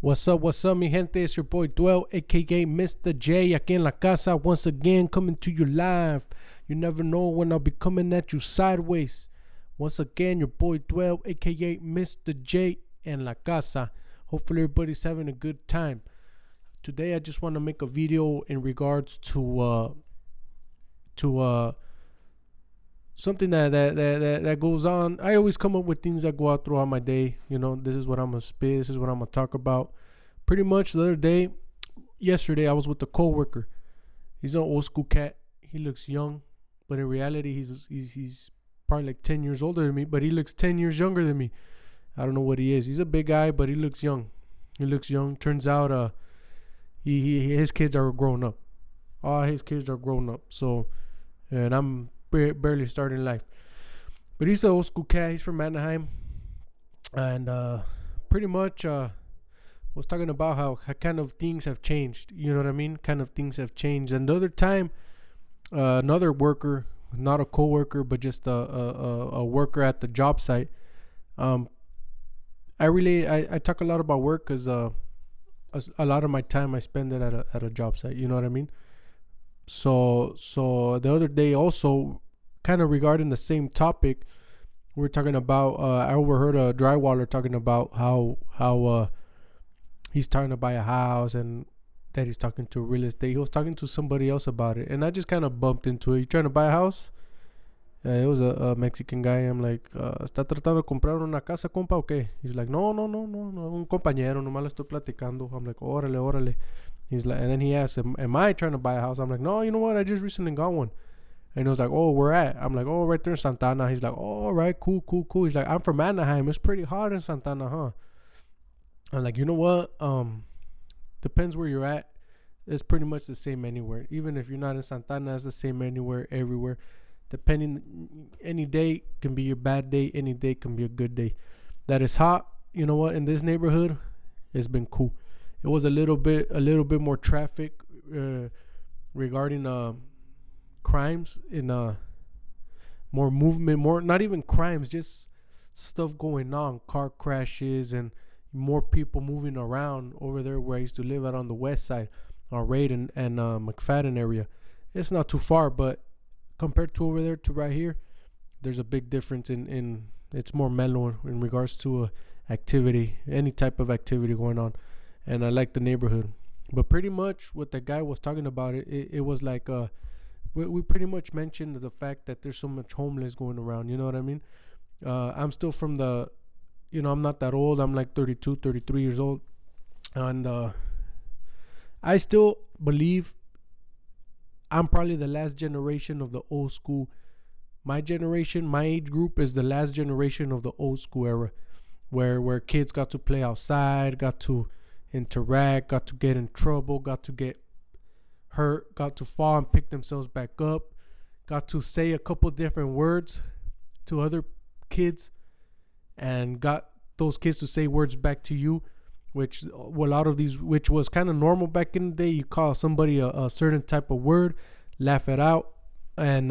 What's up, mi gente? It's your boy Dwell, aka Mr. J, aquí en la casa, once again coming to you live. You never know when I'll be coming at you sideways. Once again, your boy Dwell, aka Mr. J, en la casa. Hopefully, everybody's having a good time. Today, I just want to make a video in regards to something that goes on. I always come up with things that go out throughout my day. You know, this is what I'm gonna spit. This is what I'm gonna talk about. Pretty much yesterday, I was with a coworker. He's an old school cat. He looks young, but in reality, he's probably like 10 years older than me. But he looks 10 years younger than me. I don't know what he is. He's a big guy, but he looks young. Turns out, his kids are grown up. All his kids are grown up. So, and I'm barely starting life. But he's an old school cat. He's from Anaheim, and pretty much was talking about how kind of things have changed. You know what I mean? Kind of things have changed. And the other time, another worker, not a co-worker, but just a worker at the job site. I talk a lot about work because a lot of my time I spend it at a job site. You know what I mean? So the other day also, kind of regarding the same topic, we're talking about. I overheard a drywaller talking about how he's trying to buy a house and that he's talking to real estate. He was talking to somebody else about it, and I just kind of bumped into it. You trying to buy a house? It was a Mexican guy. I'm like, ¿está tratando de comprar una casa, compa, o qué? He's like, no, un compañero, nomás le estoy platicando. I'm like, órale. He's like, and then he asked, am I trying to buy a house? I'm like, no, you know what? I just recently got one. And he was like, oh, where at? I'm like, oh, right there in Santana. He's like, oh, right, cool. He's like, I'm from Anaheim. It's pretty hot in Santana, huh? I'm like, you know what? Depends where you're at. It's pretty much the same anywhere. Even if you're not in Santana, it's the same anywhere, everywhere. Depending, any day can be your bad day. Any day can be a good day. That is hot. You know what? In this neighborhood, it's been cool. It was a little bit more traffic regarding crimes, in more movement, more not even crimes, just stuff going on, car crashes and more people moving around over there where I used to live out on the west side, on Raid and McFadden area. It's not too far, but compared to over there to right here, there's a big difference in it's more mellow in regards to activity, any type of activity going on. And I like the neighborhood. But pretty much what the guy was talking about, it was like we pretty much mentioned the fact that there's so much homeless going around. You know what I mean? I'm still from the, I'm not that old. I'm like 32, 33 years old. And I still believe I'm probably the last generation of the old school. My generation, my age group is the last generation of the old school era, where kids got to play outside, got to interact, got to get in trouble, got to get hurt, got to fall and pick themselves back up, got to say a couple different words to other kids, and got those kids to say words back to you, which was kind of normal back in the day. You call somebody a certain type of word, laugh it out, and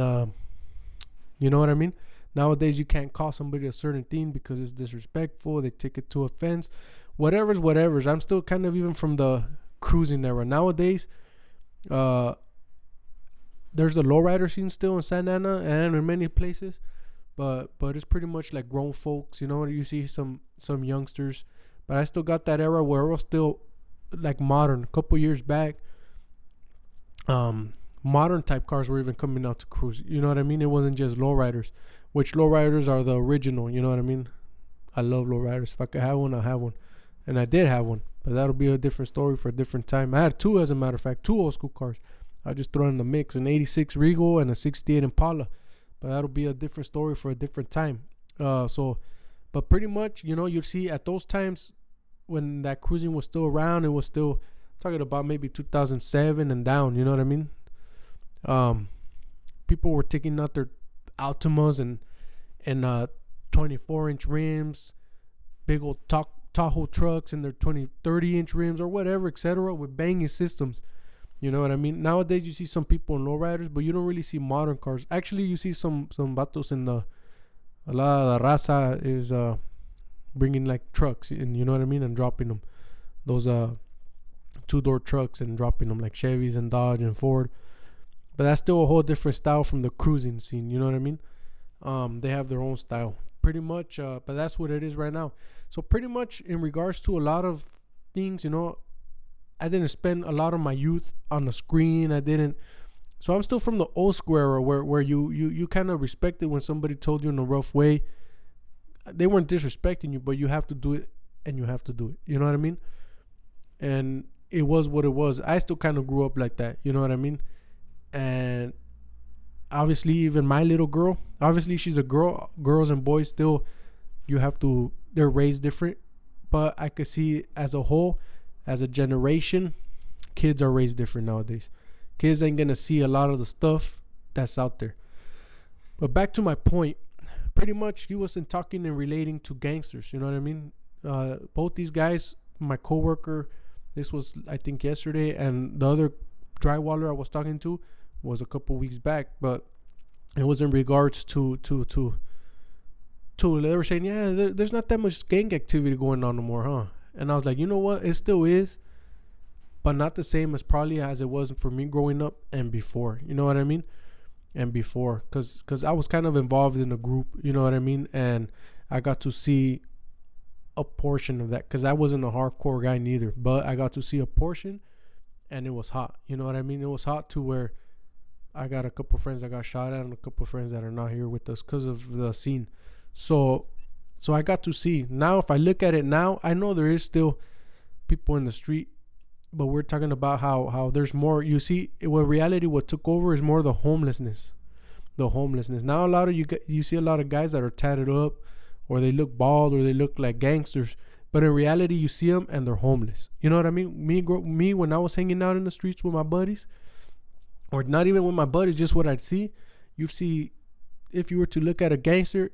you know what I mean? Nowadays, you can't call somebody a certain thing because it's disrespectful. They take it to offense. Whatever's. I'm still kind of even from the cruising era. Nowadays, there's a lowrider scene still in Santa Ana and in many places, but it's pretty much like grown folks. You know, you see some youngsters, but I still got that era where it was still like modern. A couple years back, modern type cars were even coming out to cruise. You know what I mean? It wasn't just lowriders, which lowriders are the original. You know what I mean? I love lowriders. If I could have one, I'll have one. And I did have one, but that'll be a different story for a different time. I had two, as a matter of fact, two old school cars. I just throw in the mix, an 86 Regal and a 68 Impala. But that'll be a different story for a different time. But pretty much, you'd see at those times when that cruising was still around, it was still talking about maybe 2007 and down, you know what I mean? People were taking out their Altimas and 24-inch rims, big old Tahoe trucks and their 30-inch rims or whatever, etc., with banging systems. You know what I mean? Nowadays, you see some people in lowriders, but you don't really see modern cars. Actually, you see some vatos in a lot of the raza is bringing like trucks, and you know what I mean, and dropping them. those 2-door trucks and dropping them like Chevys and Dodge and Ford. But that's still a whole different style from the cruising scene. You know what I mean? They have their own style, pretty much. But that's what it is right now. So pretty much in regards to a lot of things, I didn't spend a lot of my youth on the screen. I didn't. So I'm still from the old school era where you kind of respected when somebody told you in a rough way. They weren't disrespecting you, but you have to do it, and you have to do it. You know what I mean? And it was what it was. I still kind of grew up like that. You know what I mean? And obviously, even my little girl, obviously she's a girl. Girls and boys still, they're raised different. But I could see as a whole, as a generation, kids are raised different nowadays. Kids ain't gonna see a lot of the stuff that's out there. But back to my point, pretty much he wasn't talking and relating to gangsters. You know what I mean? Both these guys, my coworker, this was I think yesterday, and the other drywaller I was talking to was a couple weeks back. But it was in regards to they were saying, yeah, there's not that much gang activity going on no more, huh? And I was like, you know what? It still is, but not the same as probably as it was for me growing up and before. You know what I mean? And before, because I was kind of involved in a group, you know what I mean? And I got to see a portion of that, because I wasn't a hardcore guy neither, but I got to see a portion, and it was hot. You know what I mean? It was hot to where I got a couple friends that got shot at and a couple friends that are not here with us because of the scene. So I got to see. Now, if I look at it now, I know there is still people in the street, but we're talking about how there's more. You see, what took over is more the homelessness. Now, a lot of you see a lot of guys that are tatted up, or they look bald, or they look like gangsters. But in reality, you see them and they're homeless. You know what I mean? Me when I was hanging out in the streets with my buddies, or not even with my buddies, just what I'd see. You'd see, if you were to look at a gangster,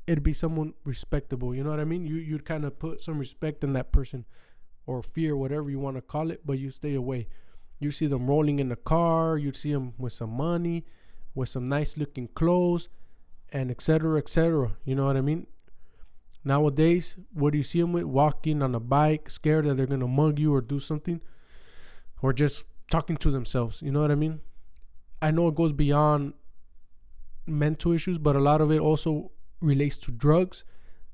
it'd be someone respectable. You know what I mean? You'd kind of put some respect in that person, or fear, whatever you want to call it, but you stay away. You see them rolling in the car. You'd see them with some money, with some nice looking clothes, and etc. etc. You know what I mean? Nowadays, what do you see them with? Walking on a bike, scared that they're going to mug you or do something, or just talking to themselves. You know what I mean? I know it goes beyond mental issues, but a lot of it also relates to drugs.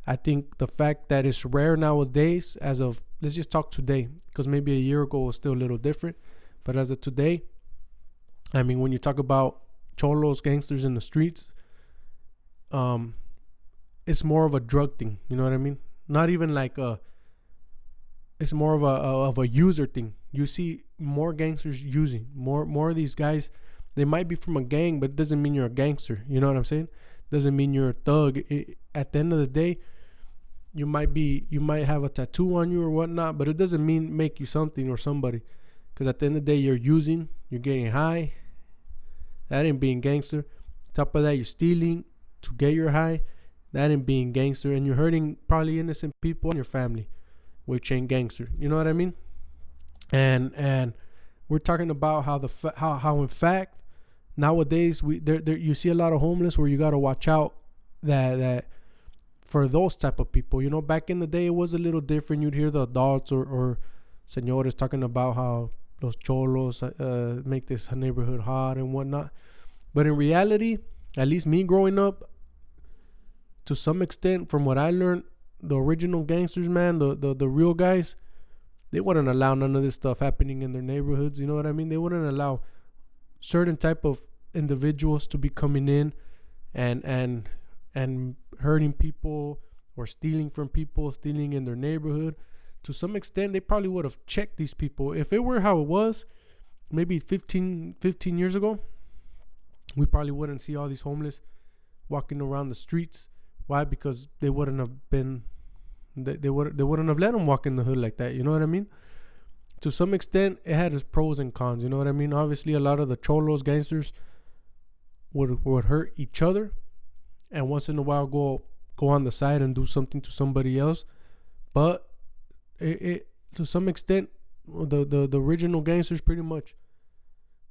I think the fact that it's rare nowadays, as of, let's just talk today, because maybe a year ago it was still a little different, but as of today, I mean, when you talk about cholos, gangsters in the streets, it's more of a drug thing. You know what I mean? Not even like it's more of a user thing. You see more gangsters using more of these guys. They might be from a gang, but it doesn't mean you're a gangster. You know what I'm saying? Doesn't mean you're a thug. At the end of the day, you might have a tattoo on you or whatnot, but it doesn't make you something or somebody. Because at the end of the day, you're getting high. That ain't being gangster. Top of that, you're stealing to get your high. That ain't being gangster. And you're hurting probably innocent people in your family, which ain't gangster. You know what I mean? And we're talking about how in fact nowadays you see a lot of homeless, where you got to watch out that for those type of people. You know, back in the day it was a little different. You'd hear the adults or señores talking about how los cholos make this neighborhood hot and whatnot. But in reality, at least me growing up, to some extent, from what I learned, the original gangsters, man, the real guys, they wouldn't allow none of this stuff happening in their neighborhoods. You know what I mean? They wouldn't allow certain type of individuals to be coming in and hurting people, or stealing from people, stealing in their neighborhood. To some extent, they probably would have checked these people. If it were how it was maybe 15 years ago, we probably wouldn't see all these homeless walking around the streets. Why? Because they wouldn't have been, they wouldn't have let them walk in the hood like that. You know what I mean? To some extent, it had its pros and cons. You know what I mean? Obviously, a lot of the cholos, gangsters, would hurt each other, and once in a while go on the side and do something to somebody else. But it to some extent, the original gangsters pretty much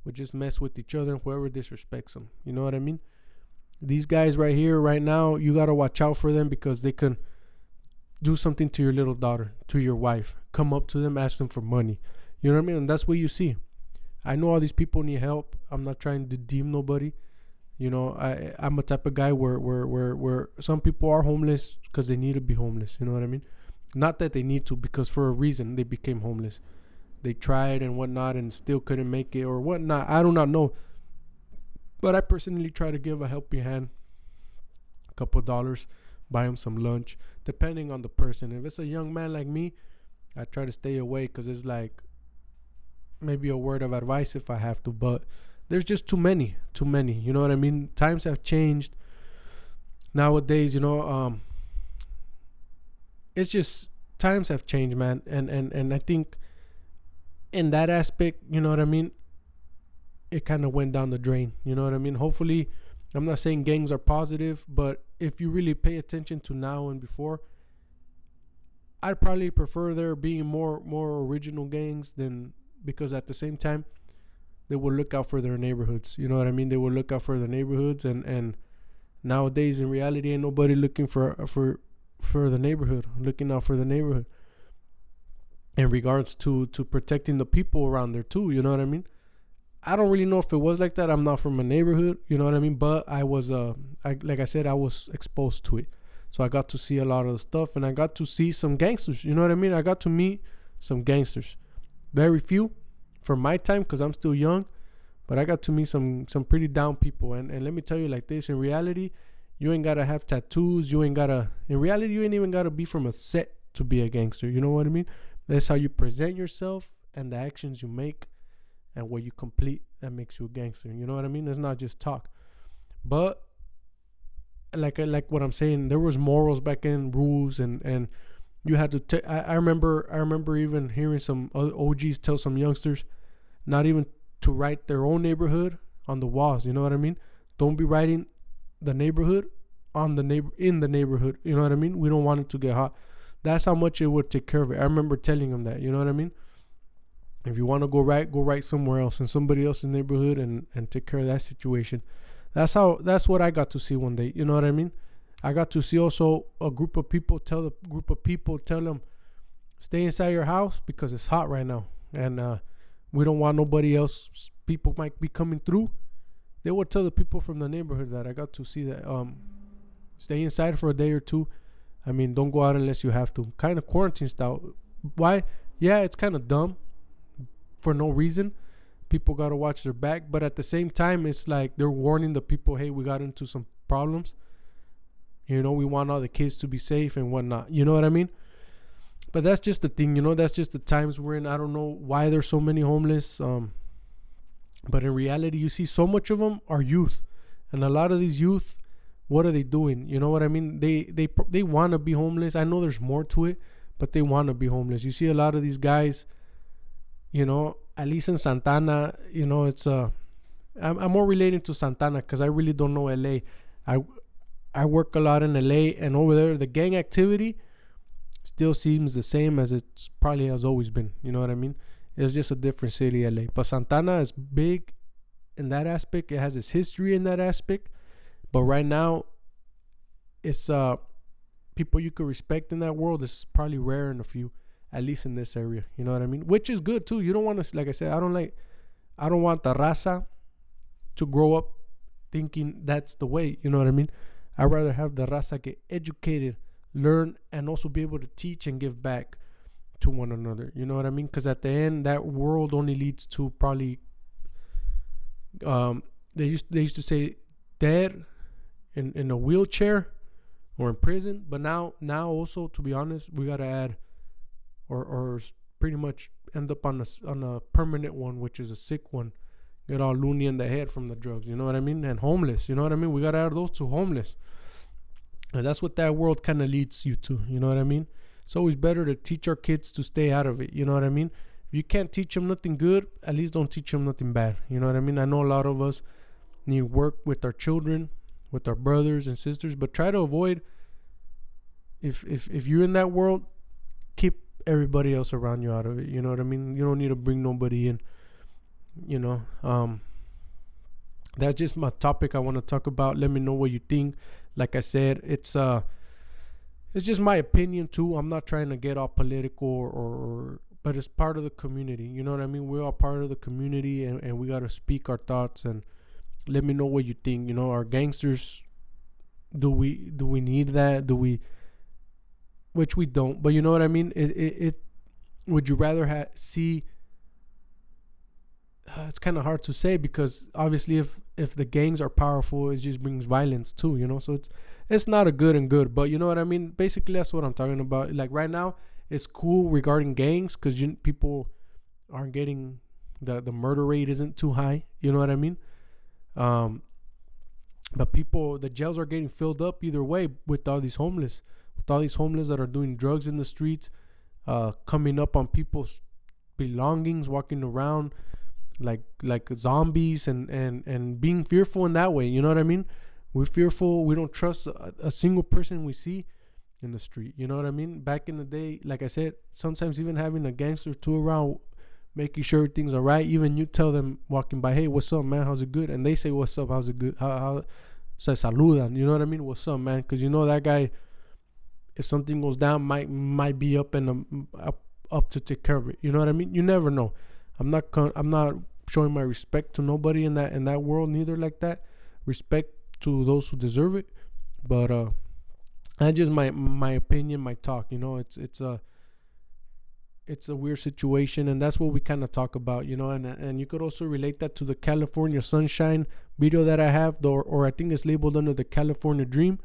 would just mess with each other and whoever disrespects them. You know what I mean? These guys right here, right now, you got to watch out for them, because do something to your little daughter, to your wife. Come up to them, ask them for money. You know what I mean? And that's what you see. I know all these people need help. I'm not trying to deem nobody. You know, I'm a type of guy where some people are homeless because they need to be homeless. You know what I mean? Not that they need to, because for a reason they became homeless. They tried and whatnot and still couldn't make it or whatnot. I do not know. But I personally try to give a helping hand, a couple of dollars, buy them some lunch, depending on the person. If it's a young man like me, I try to stay away because it's like maybe a word of advice if I have to. But there's just too many. You know what I mean? Times have changed. Nowadays, you know, it's just times have changed, man. And I think in that aspect, you know what I mean, it kind of went down the drain. You know what I mean? Hopefully, I'm not saying gangs are positive, but if you really pay attention to now and before, I'd probably prefer there being more original gangs than, because at the same time, they will look out for their neighborhoods. You know what I mean? They will look out for their neighborhoods, and nowadays in reality, ain't nobody looking for the neighborhood, looking out for the neighborhood. In regards to protecting the people around there too, you know what I mean? I don't really know if it was like that. I'm not from a neighborhood, you know what I mean? But I was, like I said, I was exposed to it. So I got to see a lot of the stuff, and I got to see some gangsters, you know what I mean? I got to meet some gangsters. Very few for my time, because I'm still young, but I got to meet some pretty down people. And let me tell you like this, in reality, you ain't got to have tattoos. In reality, you ain't even got to be from a set to be a gangster. You know what I mean? That's how you present yourself and the actions you make and what you complete that makes you a gangster. You know what I mean? It's not just talk. But like what I'm saying, there was morals back then, rules, and you had to I remember even hearing some OGs tell some youngsters not even to write their own neighborhood on the walls. You know what I mean? Don't be writing the neighborhood in the neighborhood. You know what I mean? We don't want it to get hot. That's how much it would take care of it. I remember telling them that. You know what I mean? If you want to go right somewhere else in somebody else's neighborhood and take care of that situation. That's what I got to see one day. You know what I mean? I got to see also a group of people tell them, stay inside your house because it's hot right now. And we don't want nobody else. People might be coming through. They would tell the people from the neighborhood that. I got to see that. Stay inside for a day or two. I mean, don't go out unless you have to. Kind of quarantine style. Why? Yeah, it's kind of dumb. For no reason. People got to watch their back. But at the same time, it's like they're warning the people, hey, we got into some problems. You know, we want all the kids to be safe and whatnot. You know what I mean? But that's just the thing, you know. That's just the times we're in. I don't know why there's so many homeless. But in reality, you see so much of them are youth. And a lot of these youth, what are they doing? You know what I mean? They want to be homeless. I know there's more to it, but they want to be homeless. You see a lot of these guys, you know, at least in Santana, you know, it's I'm more relating to Santana because I really don't know LA. I work a lot in LA, and over there the gang activity still seems the same as it probably has always been. You know what I mean? It's just a different city, LA. But Santana is big in that aspect. It has its history in that aspect. But right now, it's people you could respect in that world is probably rare in a few. At least in this area, you know what I mean? Which is good too. You don't want to, like I said, I don't want the raza to grow up thinking that's the way, you know what I mean? I'd rather have the raza get educated, learn, and also be able to teach and give back to one another, you know what I mean? Because at the end, that world only leads to probably, they used to say dead in a wheelchair or in prison, but now also, to be honest, we got to add or pretty much end up on a permanent one, which is a sick one, get all loony in the head from the drugs, you know what I mean? And homeless, you know what I mean? We got to add those to homeless. And that's what that world kind of leads you to, you know what I mean? It's always better to teach our kids to stay out of it, you know what I mean? If you can't teach them nothing good, at least don't teach them nothing bad, you know what I mean? I know a lot of us need to work with our children, with our brothers and sisters, but try to avoid, if you're in that world, keep everybody else around you out of it, you know what I mean? You don't need to bring nobody in, you know. That's just my topic I want to talk about. Let me know what you think. Like I said, it's it's just my opinion too. I'm not trying to get all political but it's part of the community. You know what I mean? We're all part of the community, and we gotta speak our thoughts and let me know what you think. You know, our gangsters. Do we need that? Do we? Which we don't. But you know what I mean? It would you rather see? It's kind of hard to say, because obviously if the gangs are powerful, it just brings violence too. You know, so it's not a good and good. But you know what I mean? Basically, that's what I'm talking about. Like right now, it's cool regarding gangs because people aren't getting the murder rate isn't too high. You know what I mean? But the jails are getting filled up either way with all these homeless that are doing drugs in the streets, coming up on people's belongings, walking around like zombies, and being fearful in that way. You know what I mean? We're fearful. We don't trust a single person we see in the street. You know what I mean? Back in the day, like I said, sometimes even having a gangster or two around, making sure everything's all right. Even you tell them walking by, hey, what's up, man? How's it good? And they say, what's up? How's it good? How se saludan? You know what I mean? What's up, man? Because you know that guy, if something goes down, might be up up to take care of it. You know what I mean? You never know. I'm not showing my respect to nobody in that world, neither like that. Respect to those who deserve it, but that's just my opinion, my talk. You know, it's a weird situation, and that's what we kind of talk about. You know, and you could also relate that to the California Sunshine video that I have, or I think it's labeled under the California Dream.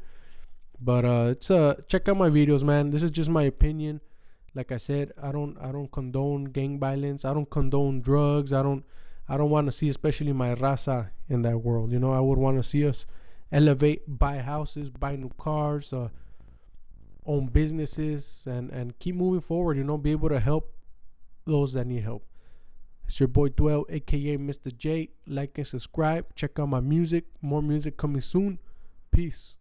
But check out my videos, man. This is just my opinion. Like I said, I don't condone gang violence. I don't condone drugs. I don't want to see, especially my raza, in that world. You know, I would want to see us elevate, buy houses, buy new cars, own businesses, and keep moving forward. You know, be able to help those that need help. It's your boy Dwell, aka Mr. J. Like and subscribe. Check out my music. More music coming soon. Peace.